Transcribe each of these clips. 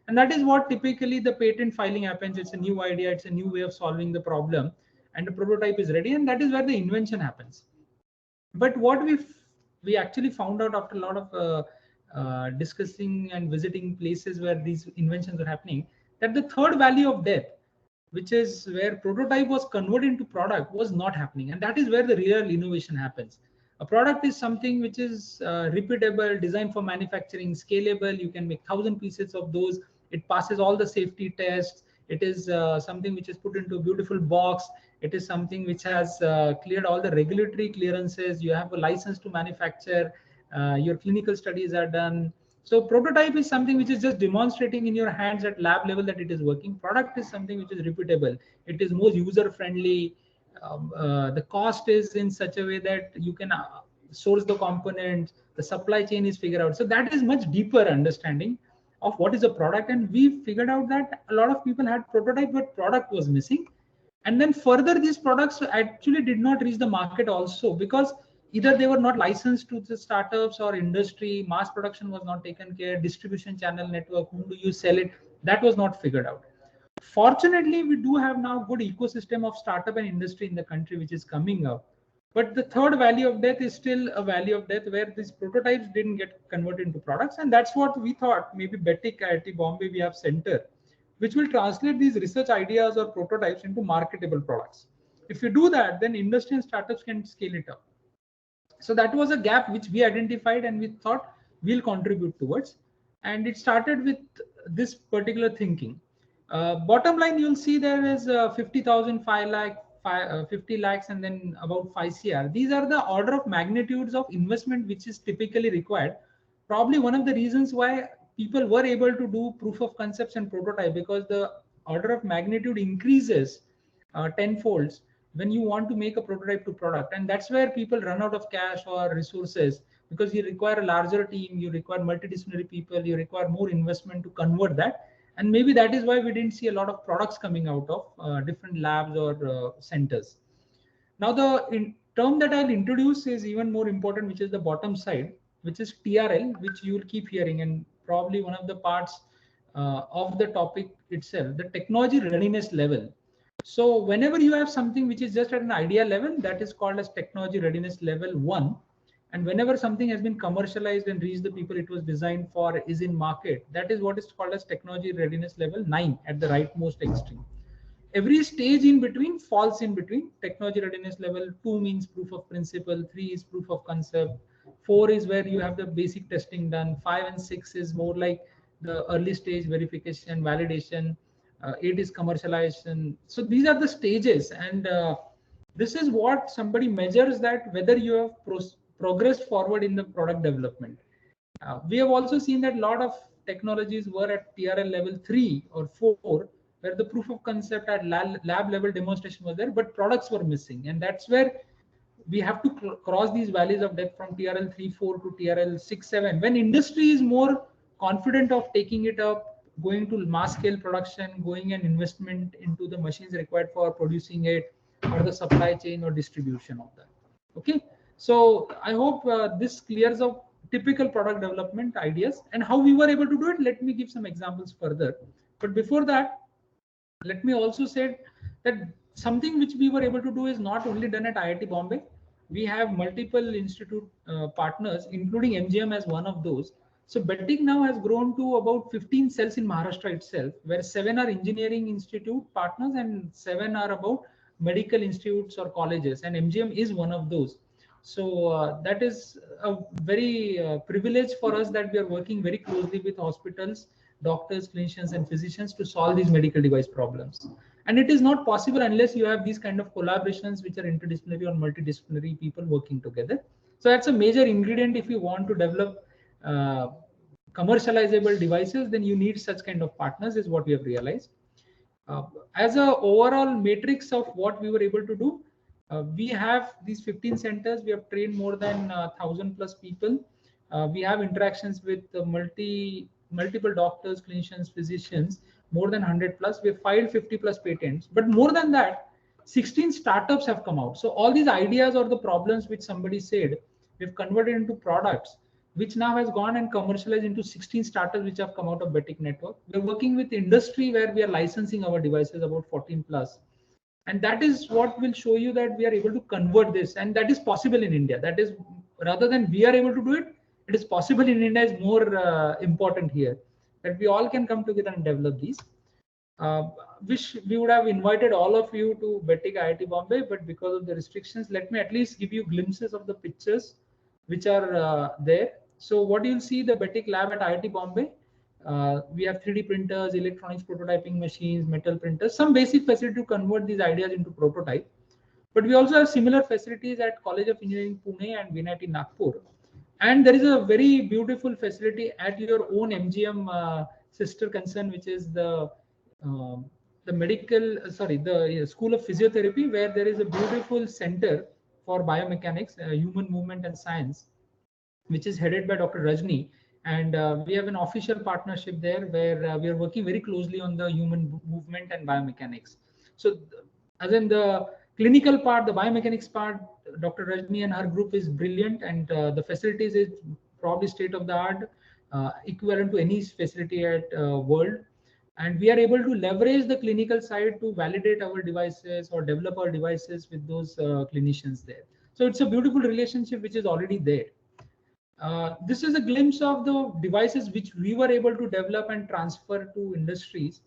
And that is what typically the patent filing happens. It's a new idea, it's a new way of solving the problem, and the prototype is ready, and that is where the invention happens. But what we actually found out after a lot of discussing and visiting places where these inventions are happening, that the third value of death, which is where prototype was converted into product, was not happening. And that is where the real innovation happens. A product is something which is repeatable, designed for manufacturing, scalable. You can make 1,000 pieces of those. It passes all the safety tests. It is something which is put into a beautiful box. It is something which has cleared all the regulatory clearances. You have a license to manufacture. Your clinical studies are done. So prototype is something which is just demonstrating in your hands at lab level that it is working. Product is something which is repeatable. It is more user friendly. The cost is in such a way that you can source the components. The supply chain is figured out. So that is much deeper understanding of what is a product. And we figured out that a lot of people had prototype, but product was missing. And then further, these products actually did not reach the market also, because either they were not licensed to the startups or industry, mass production was not taken care, distribution channel network, whom do you sell it, that was not figured out. Fortunately, we do have now good ecosystem of startup and industry in the country which is coming up. But the third value of death is still a value of death, where these prototypes didn't get converted into products. And that's what we thought, maybe Betic IIT Bombay, we have center which will translate these research ideas or prototypes into marketable products. If you do that, then industry and startups can scale it up. So that was a gap which we identified and we thought we'll contribute towards. And it started with this particular thinking. Bottom line, you'll see there is 50,000, 5 lakh, 50 lakhs, and then about 5 CR. These are the order of magnitudes of investment which is typically required. Probably one of the reasons why people were able to do proof of concepts and prototype, because the order of magnitude increases tenfolds when you want to make a prototype to product. And that's where people run out of cash or resources, because you require a larger team, you require multidisciplinary people, you require more investment to convert that. And maybe that is why we didn't see a lot of products coming out of different labs or centers. Now the term that I'll introduce is even more important, which is the bottom side, which is TRL, which you will keep hearing, and probably one of the parts of the topic itself, the technology readiness level. So whenever you have something which is just at an idea level, that is called as technology readiness level 1. And whenever something has been commercialized and reached the people it was designed for, is in market, that is what is called as technology readiness level 9 at the rightmost extreme. Every stage in between falls in between. Technology readiness level 2 means proof of principle, 3 is proof of concept, 4 is where you have the basic testing done, 5 and 6 is more like the early stage verification, validation, 8 is commercialization. So these are the stages, and this is what somebody measures, that whether you have progressed forward in the product development. We have also seen that a lot of technologies were at TRL level 3 or 4, where the proof of concept at lab level demonstration was there, but products were missing. And that's where we have to cross these values of depth from TRL 3-4 to TRL 6-7. When industry is more confident of taking it up, going to mass scale production, going and investment into the machines required for producing it, or the supply chain or distribution of that. Okay, so I hope this clears up typical product development ideas and how we were able to do it. Let me give some examples further. But before that, let me also say that something which we were able to do is not only done at IIT Bombay. We have multiple institute partners, including MGM as one of those. So Betic now has grown to about 15 cells in Maharashtra itself, where 7 are engineering institute partners and 7 are about medical institutes or colleges, and MGM is one of those. So that is a very privilege for us, that we are working very closely with hospitals, doctors, clinicians, and physicians to solve these medical device problems. And it is not possible unless you have these kind of collaborations which are interdisciplinary or multidisciplinary people working together. So that's a major ingredient. If you want to develop commercializable devices, then you need such kind of partners, is what we have realized. As a overall matrix of what we were able to do, we have these 15 centers. We have trained more than 1,000 plus people. We have interactions with multiple doctors, clinicians, physicians, more than 100 plus. We have filed 50 plus patents, but more than that, 16 startups have come out. So all these ideas or the problems which somebody said, we've converted into products. which now has gone and commercialized into 16 startups which have come out of Betic network. We're working with industry where we are licensing our devices about 14 plus. And that is what will show you that we are able to convert this, and that is possible in India. That is, rather than we are able to do it, it is possible in India is more important here, that we all can come together and develop these. Wish we would have invited all of you to Betic IIT Bombay, but because of the restrictions, let me at least give you glimpses of the pictures which are there. So what you'll see, the Betic lab at IIT Bombay, we have 3D printers, electronics prototyping machines, metal printers, some basic facility to convert these ideas into prototype. But we also have similar facilities at College of Engineering Pune and VNIT Nagpur. And there is a very beautiful facility at your own MGM sister concern, which is the medical, the School of Physiotherapy, where there is a beautiful center for biomechanics, human movement and science, which is headed by Dr. Rajni. And we have an official partnership there where we are working very closely on the human movement and biomechanics. So as in the clinical part, the biomechanics part, Dr. Rajni and her group is brilliant, and the facilities is probably state of the art, equivalent to any facility at world. And we are able to leverage the clinical side to validate our devices or develop our devices with those clinicians there. So it's a beautiful relationship which is already there. This is a glimpse of the devices which we were able to develop and transfer to industries.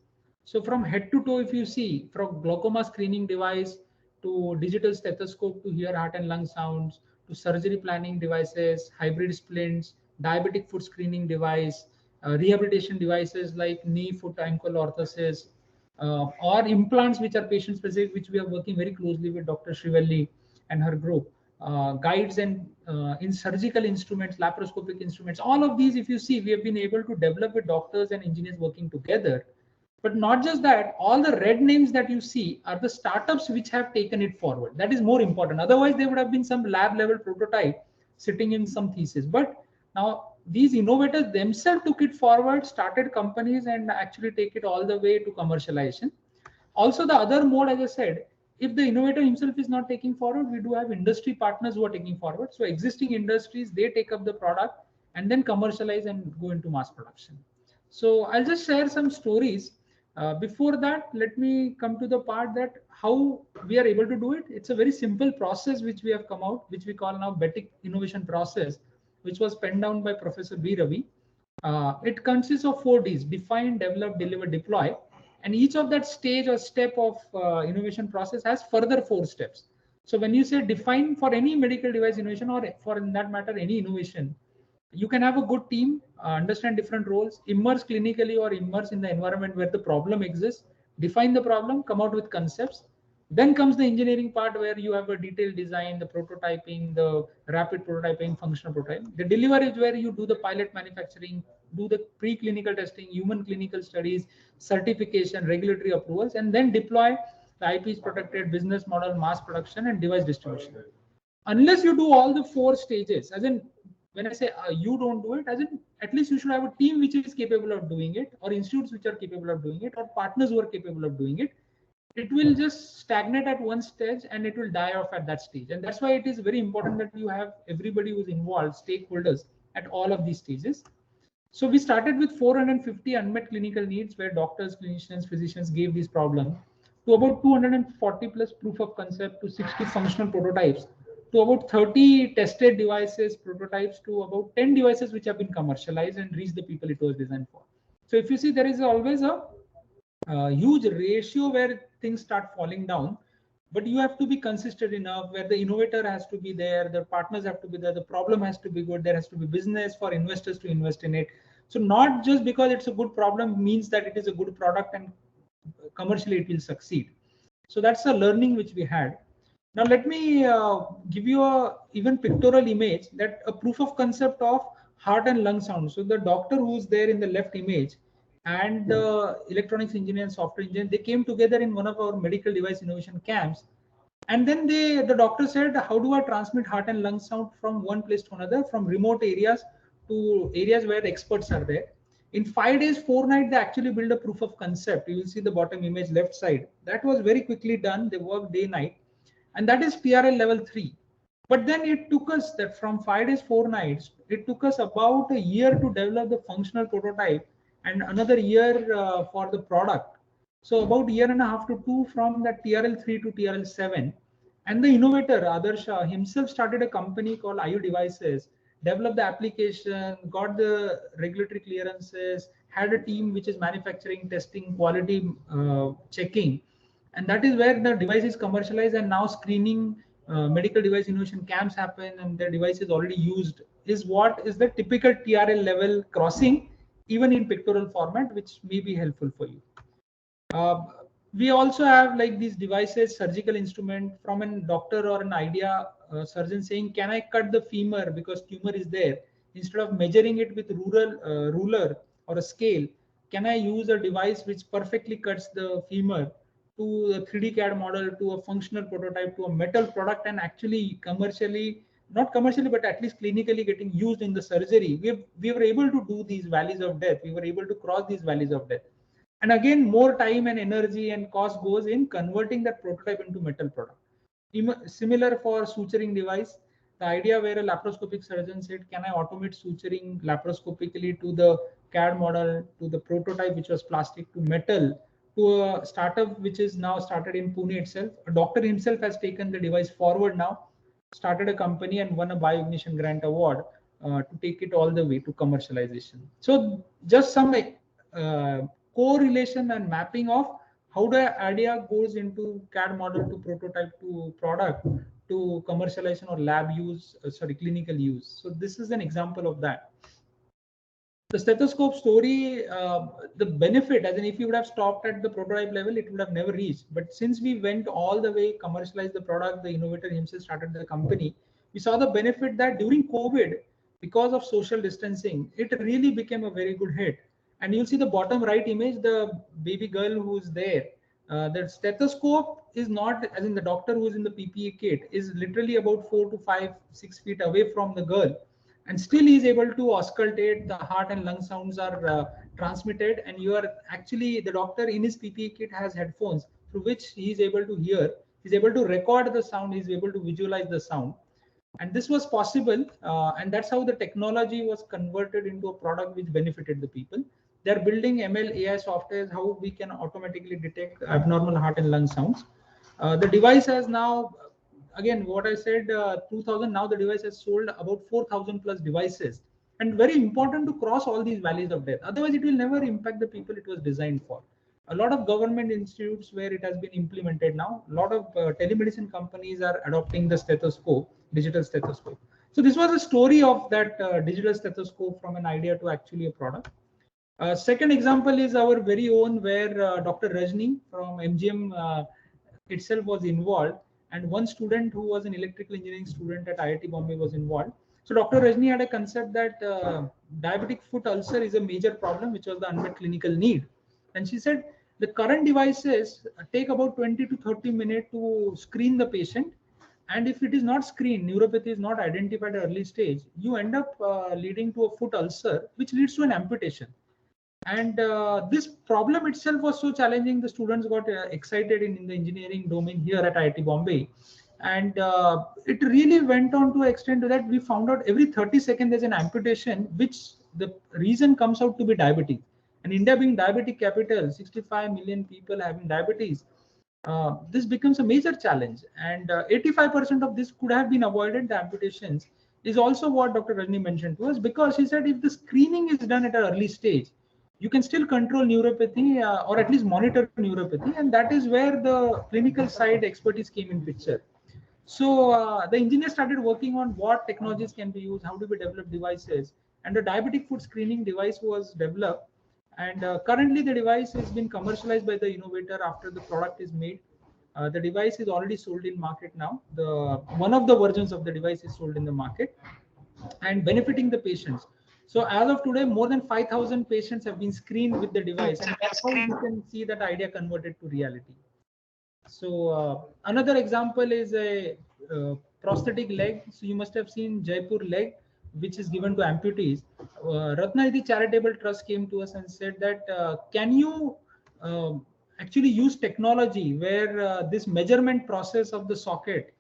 So from head to toe, if you see, from glaucoma screening device to digital stethoscope to hear heart and lung sounds, to surgery planning devices, hybrid splints, diabetic foot screening device, rehabilitation devices like knee, foot, ankle orthosis, or implants which are patient specific, which we are working very closely with Dr. Shrivalli and her group. Guides and in surgical instruments, laparoscopic instruments, all of these, if you see, we have been able to develop with doctors and engineers working together. But not just that, all the red names that you see are the startups which have taken it forward. That is more important. Otherwise, there would have been some lab level prototype sitting in some thesis. But now these innovators themselves took it forward, started companies, and actually take it all the way to commercialization. Also, the other mode, as I said, if the innovator himself is not taking forward, we do have industry partners who are taking forward. So existing industries, they take up the product and then commercialize and go into mass production. So I'll just share some stories. Before that, let me come to the part that how we are able to do it. It's a very simple process which we have come out, which we call now Betic innovation process, which was penned down by Professor B. Ravi. It consists of 4 Ds: define, develop, deliver, deploy. And each of that stage or step of innovation process has further 4 steps. So when you say define for any medical device innovation, or for in that matter any innovation, you can have a good team, understand different roles, immerse clinically or immerse in the environment where the problem exists, define the problem, come out with concepts. Then comes the engineering part where you have a detailed design, the prototyping, the rapid prototyping, functional prototyping. The deliver is where you do the pilot manufacturing, do the preclinical testing, human clinical studies, certification, regulatory approvals, and then deploy. The IP is protected, business model, mass production, and device distribution. Unless you do all the 4 stages, as in when I say you don't do it, as in at least you should have a team which is capable of doing it, or institutes which are capable of doing it, or partners who are capable of doing it. It will just stagnate at one stage and it will die off at that stage. And that's why it is very important that you have everybody who's involved, stakeholders at all of these stages. So we started with 450 unmet clinical needs where doctors, clinicians, physicians gave these problems, to about 240 plus proof of concept, to 60 functional prototypes, to about 30 tested devices, prototypes, to about 10 devices which have been commercialized and reached the people it was designed for. So if you see, there is always a huge ratio where things start falling down, but you have to be consistent enough where the innovator has to be there, the partners have to be there, the problem has to be good, there has to be business for investors to invest in it. So not just because it's a good problem means that it is a good product and commercially it will succeed. So that's a learning which we had. Now let me give you a even pictorial image, that a proof of concept of heart and lung sound. So the doctor who's there in the left image and the electronics engineer and software engineer, they came together in one of our medical device innovation camps. And then the doctor said, how do I transmit heart and lung sound from one place to another, from remote areas to areas where experts are there. In 5 days, 4 nights, they actually build a proof of concept. You will see the bottom image left side. That was very quickly done. They worked day, night. And that is TRL level 3. But then it took us that from 5 days, 4 nights, it took us about a year to develop the functional prototype and another year for the product. So about a year and a half to two from that TRL3 to TRL7. And the innovator, Adarsh himself started a company called IU Devices, developed the application, got the regulatory clearances, had a team which is manufacturing, testing, quality checking, and that is where the device is commercialized, and now screening medical device innovation camps happen and the device is already used, is what is the typical TRL level crossing, even in pictorial format, which may be helpful for you. uh, we also have like these devices, surgical instrument from a doctor or an idea surgeon saying, can I cut the femur because tumor is there? Instead of measuring it with ruler or a scale, can I use a device which perfectly cuts the femur to a 3D CAD model, to a functional prototype, to a metal product, and actually commercially, not commercially, but at least clinically getting used in the surgery. We were able to do these valleys of death. We were able to cross these valleys of death. And again, more time and energy and cost goes in converting that prototype into metal product. Similar for suturing device, the idea where a laparoscopic surgeon said, can I automate suturing laparoscopically to the CAD model, to the prototype which was plastic, to metal, to a startup which is now started in Pune itself. A doctor himself has taken the device forward now, started a company and won a bioignition grant award to take it all the way to commercialization. So just some uh, correlation and mapping of how the idea goes into CAD model to prototype to product to commercialization or lab use, clinical use. So this is an example of that. The stethoscope story, the benefit, as in if you would have stopped at the prototype level, it would have never reached. But since we went all the way, commercialized the product, the innovator himself started the company, we saw the benefit that during COVID, because of social distancing, it really became a very good hit. And you'll see the bottom right image, the baby girl who's there. The stethoscope is not, as in the doctor who's in the PPE kit, is literally about 4 to 5, 6 feet away from the girl, and still he is able to auscultate, the heart and lung sounds are transmitted, and you are actually, the doctor in his PPE kit has headphones through which he is able to hear, he's able to record the sound, he's able to visualize the sound. And this was possible, and that's how the technology was converted into a product which benefited the people. They're building ML AI software, how we can automatically detect abnormal heart and lung sounds. The device has now, again, what I said, 2000, now the device has sold about 4,000 plus devices. And very important to cross all these valleys of death. Otherwise, it will never impact the people it was designed for. A lot of government institutes where it has been implemented now, a lot of telemedicine companies are adopting the stethoscope, digital stethoscope. So this was a story of that digital stethoscope from an idea to actually a product. Second example is our very own, where Dr. Rajni from MGM itself was involved, and one student who was an electrical engineering student at IIT Bombay was involved. So Dr. Rajni had a concept that diabetic foot ulcer is a major problem, which was the unmet clinical need. And she said the current devices take about 20 to 30 minutes to screen the patient. And if it is not screened, neuropathy is not identified at early stage, you end up leading to a foot ulcer, which leads to an amputation. And this problem itself was so challenging, the students got excited in the engineering domain here at IIT Bombay. And it really went on to extend to that we found out every 30 seconds there's an amputation, which the reason comes out to be diabetes. And India being diabetic capital, 65 million people having diabetes, this becomes a major challenge. And 85% of this could have been avoided, the amputations, is also what Dr. Rajni mentioned to us, because she said if the screening is done at an early stage, you can still control neuropathy or at least monitor neuropathy. And that is where the clinical side expertise came in picture. So the engineers started working on what technologies can be used, how do we develop devices, and the diabetic foot screening device was developed. And currently the device has been commercialized by the innovator after the product is made. The device is already sold in market now. The one of the versions of the device is sold in the market and benefiting the patients. So as of today, more than 5,000 patients have been screened with the device, and that's how you can see that idea converted to reality. So another example is a prosthetic leg. So you must have seen Jaipur leg, which is given to amputees. Ratnanidhi Charitable Trust came to us and said that can you actually use technology where this measurement process of the socket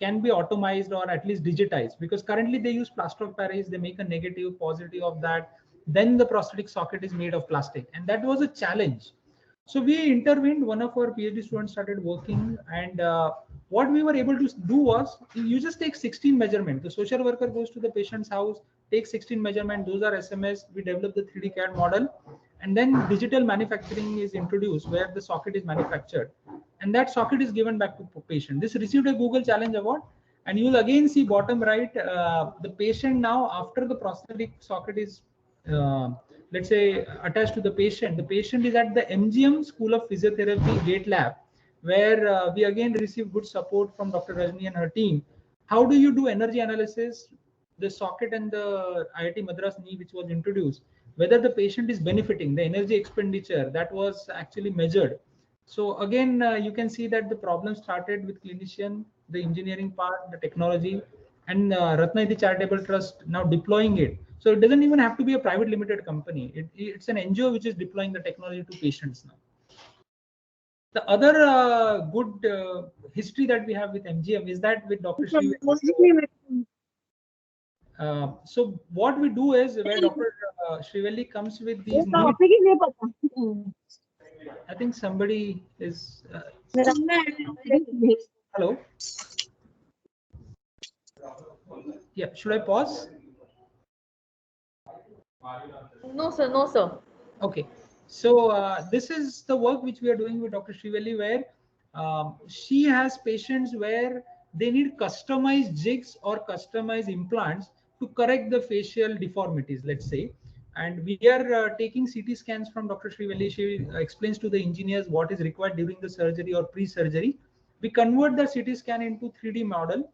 can be automized or at least digitized, because currently they use plaster of Paris, they make a negative, positive of that. Then the prosthetic socket is made of plastic, and that was a challenge. So we intervened. One of our PhD students started working, and what we were able to do was, you just take 16 measurement. The social worker goes to the patient's house, takes 16 measurement. Those are SMS. We develop the 3D CAD model, and then digital manufacturing is introduced where the socket is manufactured, and that socket is given back to patient. This received a Google Challenge Award, and you will again see bottom right, the patient now, after the prosthetic socket is uh, let's say attached to the patient is at the MGM School of Physiotherapy Gate Lab, where we again receive good support from Dr. Rajni and her team. How do you do energy analysis? The socket and the IIT Madras knee, which was introduced, whether the patient is benefiting, the energy expenditure, that was actually measured. So again, you can see that the problem started with clinician, the engineering part, the technology, and Ratnayati Charitable Trust now deploying it. So it doesn't even have to be a private limited company. It's an NGO which is deploying the technology to patients now. The other good history that we have with MGM is that with Dr. Sri. So what we do is, where Dr. Srivelli comes with these needs. I think somebody is. Hello. Yeah, should I pause? No, sir. No, sir. Okay. So this is the work which we are doing with Dr. Srivelli, where she has patients where they need customized jigs or customized implants to correct the facial deformities, let's say. And we are taking CT scans from Dr. Srivelli. She explains to the engineers what is required during the surgery or pre-surgery. We convert the CT scan into 3D model.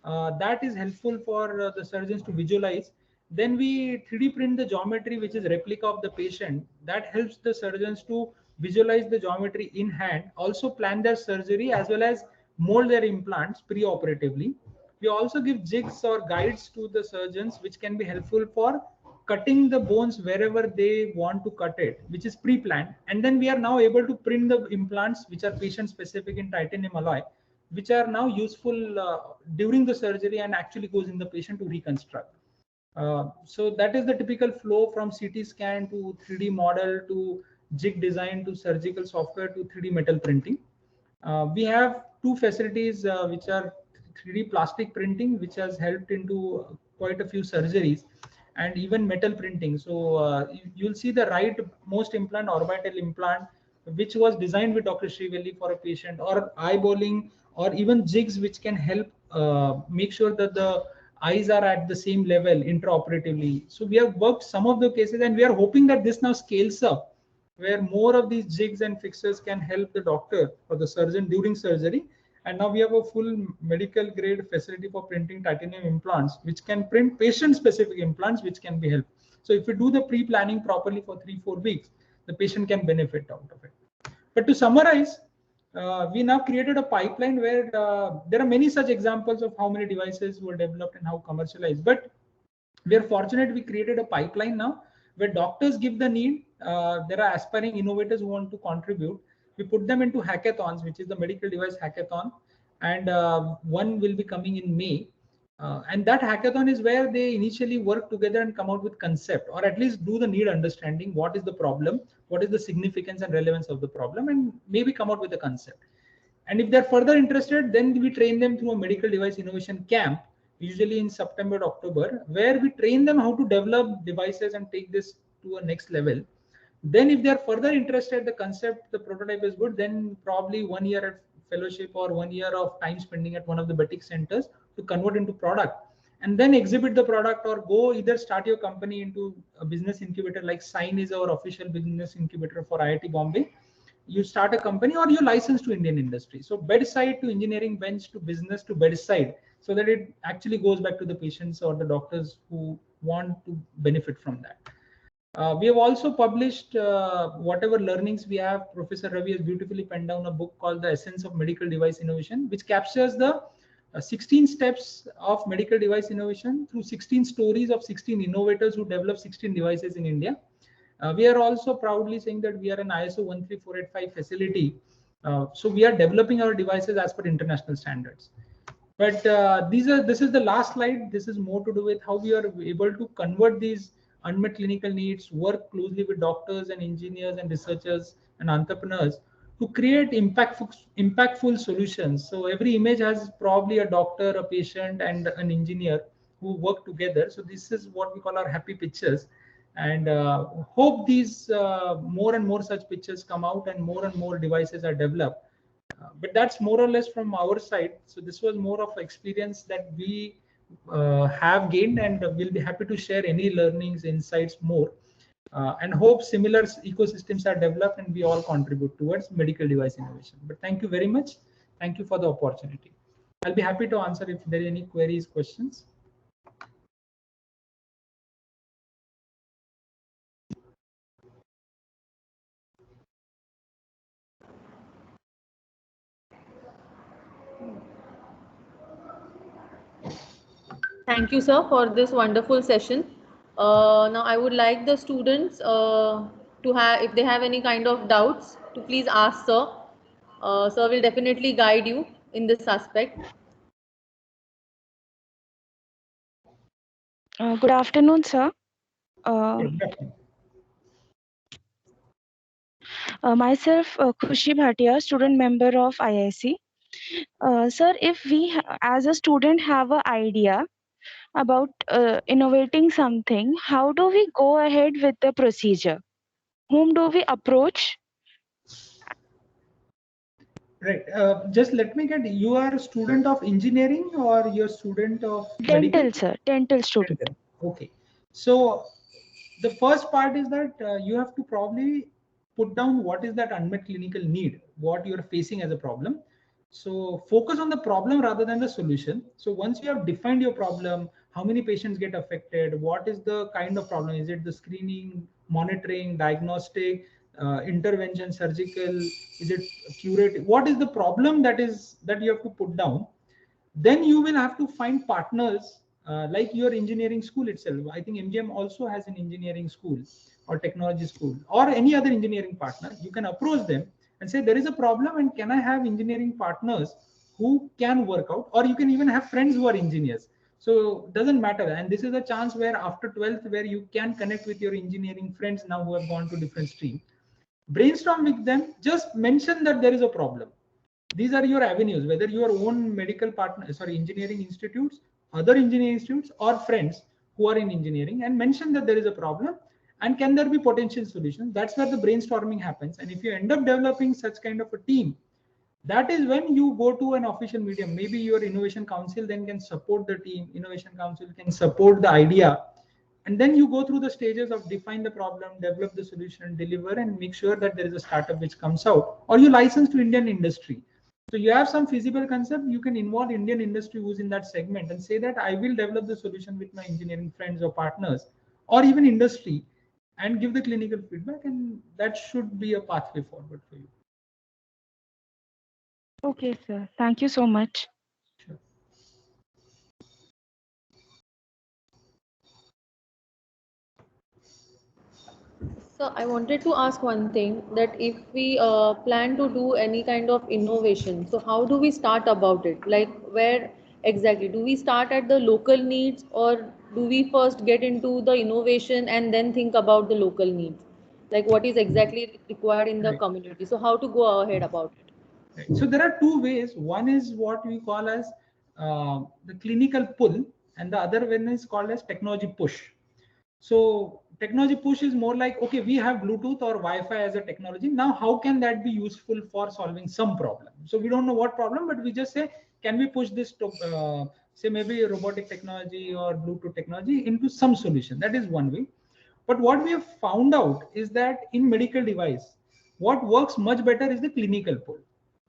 That is helpful for the surgeons to visualize. Then we 3D print the geometry, which is replica of the patient. That helps the surgeons to visualize the geometry in hand, also plan their surgery as well as mold their implants pre-operatively. We also give jigs or guides to the surgeons, which can be helpful for cutting the bones wherever they want to cut it, which is pre-planned. And then we are now able to print the implants, which are patient specific in titanium alloy, which are now useful during the surgery and actually goes in the patient to reconstruct. So that is the typical flow from CT scan to 3D model to jig design to surgical software to 3D metal printing. We have two facilities which are 3D plastic printing, which has helped into quite a few surgeries, and even metal printing. So you'll see the right most implant, orbital implant, which was designed with Dr. Srivelli for a patient, or eyeballing, or even jigs which can help make sure that the eyes are at the same level intraoperatively. So we have worked some of the cases, and we are hoping that this now scales up, where more of these jigs and fixtures can help the doctor or the surgeon during surgery. And now we have a full medical grade facility for printing titanium implants, which can print patient specific implants, which can be helped. So if we do the pre-planning properly for 3-4 weeks, the patient can benefit out of it. But to summarize, we now created a pipeline where there are many such examples of how many devices were developed and how commercialized. But we are fortunate we created a pipeline now where doctors give the need. There are aspiring innovators who want to contribute. We put them into hackathons, which is the medical device hackathon, and one will be coming in May. And that hackathon is where they initially work together and come out with concept, or at least do the need understanding. What is the problem? What is the significance and relevance of the problem? And maybe come out with a concept. And if they're further interested, then we train them through a medical device innovation camp, usually in September to October, where we train them how to develop devices and take this to a next level. Then if they're further interested, the concept, the prototype is good, then probably 1 year at fellowship or 1 year of time spending at one of the Batik centers to convert into product, and then exhibit the product, or go either start your company into a business incubator, like Sign is our official business incubator for IIT Bombay. You start a company, or you license to Indian industry. So bedside to engineering bench to business to bedside, so that it actually goes back to the patients or the doctors who want to benefit from that. We have also published whatever learnings we have. Professor Ravi has beautifully penned down a book called The Essence of Medical Device Innovation, which captures the 16 steps of medical device innovation through 16 stories of 16 innovators who developed 16 devices in India. We are also proudly saying that we are an ISO 13485 facility. So we are developing our devices as per international standards. But this is the last slide. This is more to do with how we are able to convert these unmet clinical needs, work closely with doctors and engineers and researchers and entrepreneurs to create impactful solutions. So every image has probably a doctor, a patient, and an engineer who work together. So this is what we call our happy pictures, and hope these more and more such pictures come out and more devices are developed. But that's more or less from our side. So this was more of experience that we have gained, and we'll be happy to share any learnings, insights more, and hope similar ecosystems are developed and we all contribute towards medical device innovation. But thank you very much. Thank you for the opportunity. I'll be happy to answer if there are any queries, questions. Thank you, sir, for this wonderful session. Now, I would like the students to have, if they have any kind of doubts, to please ask sir. Sir will definitely guide you in this aspect. Good afternoon, sir. Uh, Myself, Khushi Bhatia, student member of IIC. Sir, if we as a student have an idea about innovating something, how do we go ahead with the procedure? Whom do we approach? Right. Just let me get, you are a student of engineering or you're a student of medical? Dental, sir. Dental student. Dental. Okay. So the first part is that you have to probably put down what is that unmet clinical need, what you're facing as a problem. So focus on the problem rather than the solution. So once you have defined your problem, how many patients get affected, what is the kind of problem? Is it the screening, monitoring, diagnostic, intervention, surgical? Is it curative? What is the problem that you have to put down? Then you will have to find partners, like your engineering school itself. I think MGM also has an engineering school or technology school or any other engineering partner. You can approach them and say there is a problem and can I have engineering partners who can work out, or you can even have friends who are engineers. So doesn't matter. And this is a chance where after 12th where you can connect with your engineering friends now who have gone to different stream, brainstorm with them, just mention that there is a problem. These are your avenues, whether your own medical partner, sorry, engineering institutes, other engineering institutes, or friends who are in engineering, and mention that there is a problem and can there be potential solutions. That's where the brainstorming happens. And if you end up developing such kind of a team, that is when you go to an official medium. Maybe your innovation council then can support the team, innovation council can support the idea, and then you go through the stages of define the problem, develop the solution, deliver, and make sure that there is a startup which comes out, or you license to Indian industry. So you have some feasible concept, you can involve Indian industry who's in that segment and say that I will develop the solution with my engineering friends or partners or even industry, and give the clinical feedback, and that should be a pathway forward for you. Okay, sir. Thank you so much. Sure. So I wanted to ask one thing, that if we plan to do any kind of innovation, so how do we start about it? Like where exactly? Do we start at the local needs, or do we first get into the innovation and then think about the local needs? Like what is exactly required in the Right. community? So how to go ahead about it? Right. So there are two ways. One is what we call as the clinical pull, and the other one is called as technology push. So technology push is more like, okay, we have Bluetooth or Wi-Fi as a technology. Now, how can that be useful for solving some problem? So we don't know what problem, but we just say, can we push this to, say maybe robotic technology or Bluetooth technology into some solution? That is one way. But what we have found out is that in medical device, what works much better is the clinical pull.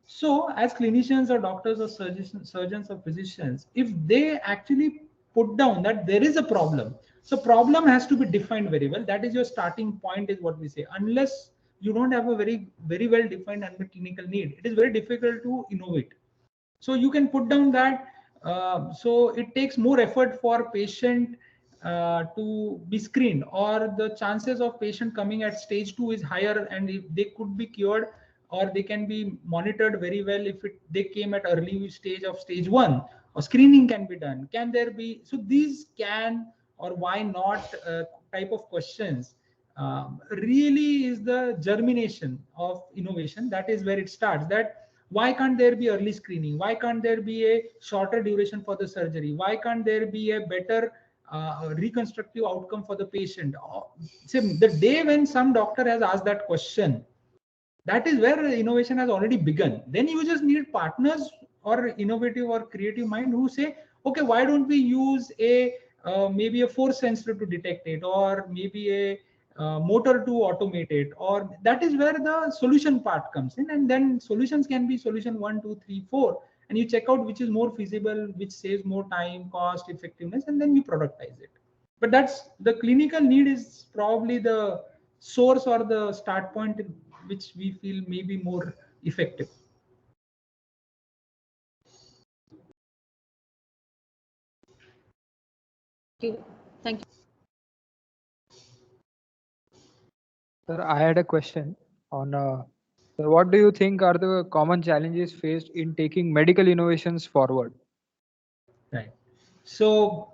So as clinicians or doctors or surgeons or physicians, if they actually put down that there is a problem, so problem has to be defined very well. That is your starting point, is what we say. Unless you don't have a very well defined unmet clinical need, it is very difficult to innovate. So you can put down that, so it takes more effort for patient to be screened, or the chances of patient coming at stage 2 is higher, and if they could be cured or they can be monitored very well if they came at early stage of stage 1, or screening can be done. Can there be, so these can or why not type of questions really is the germination of innovation. That is where it starts. That why can't there be early screening? Why can't there be a shorter duration for the surgery? Why can't there be a better reconstructive outcome for the patient? See, the day when some doctor has asked that question, that is where innovation has already begun. Then you just need partners or innovative or creative mind who say, okay, why don't we use a maybe a force sensor to detect it, or maybe a motor to automate it, or that is where the solution part comes in. And then solutions can be solution 1, 2, 3, 4, and you check out which is more feasible, which saves more time, cost, effectiveness, and then you productize it. But that's the clinical need is probably the source or the start point which we feel may be more effective. Thank you. Thank you. Sir, I had a question on sir, what do you think are the common challenges faced in taking medical innovations forward? Right. So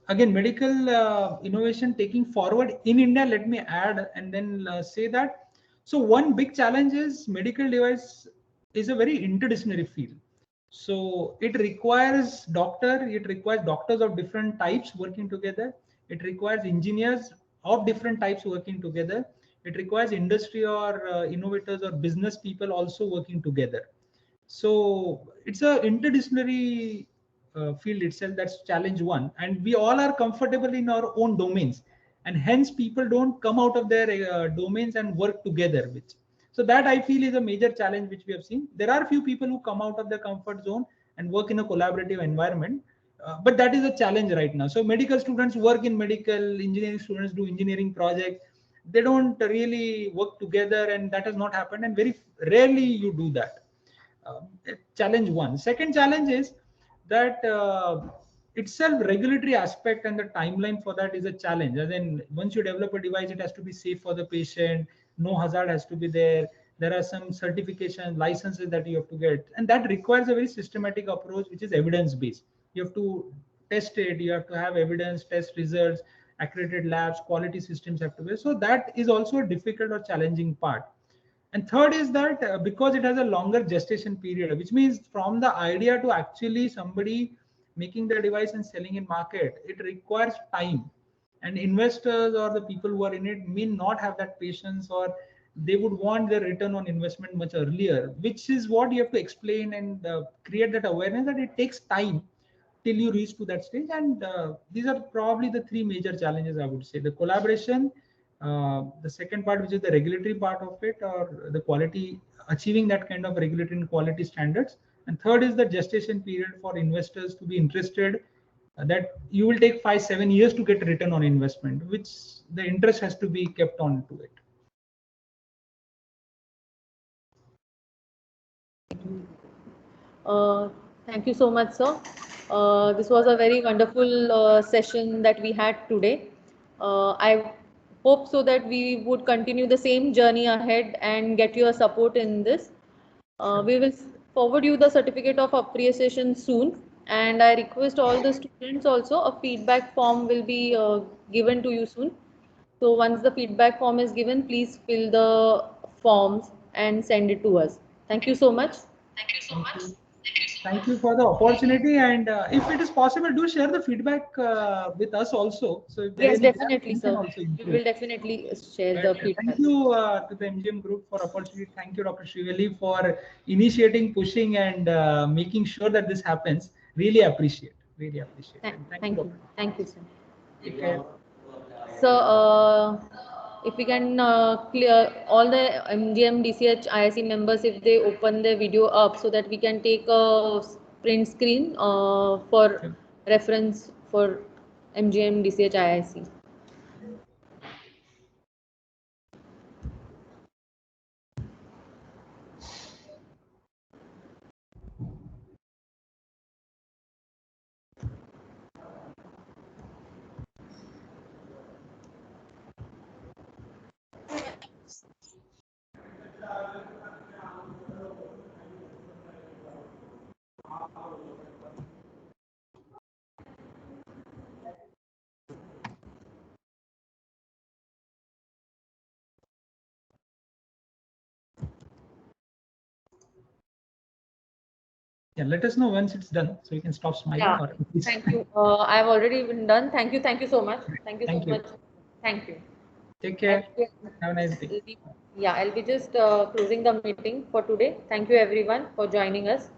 again, medical innovation taking forward in India, let me add and then say that. So one big challenge is medical device is a very interdisciplinary field. So it requires doctors of different types working together. It requires engineers of different types working together. It requires industry or innovators or business people also working together. So it's a interdisciplinary field itself. That's challenge one, and we all are comfortable in our own domains, and hence people don't come out of their domains and work together with. So that I feel is a major challenge which we have seen. There are few people who come out of their comfort zone and work in a collaborative environment, but that is a challenge right now. So medical students work in medical, engineering students do engineering projects. They don't really work together, and that has not happened, and very rarely you do that. Challenge one. Second challenge is that itself regulatory aspect and the timeline for that is a challenge. As in, once you develop a device, it has to be safe for the patient. No hazard has to be there. There are some certification licenses that you have to get, and that requires a very systematic approach, which is evidence based. You have to test it. You have to have evidence, test results, accredited labs, quality systems have to be. So that is also a difficult or challenging part. And third is that because it has a longer gestation period, which means from the idea to actually somebody making the device and selling in market, it requires time. And investors or the people who are in it may not have that patience, or they would want their return on investment much earlier, which is what you have to explain and create that awareness that it takes time till you reach to that stage. And these are probably the three major challenges, I would say: the collaboration, the second part, which is the regulatory part of it, or the quality, achieving that kind of regulatory and quality standards, and third is the gestation period for investors to be interested, that you will take 5-7 years to get return on investment, which the interest has to be kept on to it. Uh, Thank you so much, sir. This was a very wonderful session that we had today. I hope so that we would continue the same journey ahead and get your support in this. We will forward you the certificate of appreciation soon, and I request all the students also, a feedback form will be given to you soon. So once the feedback form is given, please fill the forms and send it to us. Thank you so much. Thank you. Thank you for the opportunity, and if it is possible, do share the feedback with us also. So if there are Yes, any gaps, definitely, we can sir. also We improve. will definitely share Right. the Thank feedback. you to the MGM Group for opportunity. Thank you, Dr. Shivali, for initiating, pushing, and making sure that this happens. Really appreciate. Really appreciate. And thank you, Thank you. Dr. Thank you, sir. Take care. So, if we can clear all the MGM DCH IIC members, if they open their video up so that we can take a print screen for Sure. reference for MGM DCH IIC. Yeah, let us know once it's done so you can stop smiling Yeah, or at least. thank you. I've already been done. Thank you so much. Thank you so Thank you. much. Thank you. Take I'll care. be, Have a nice day. yeah, I'll be just closing the meeting for today. Thank you everyone for joining us.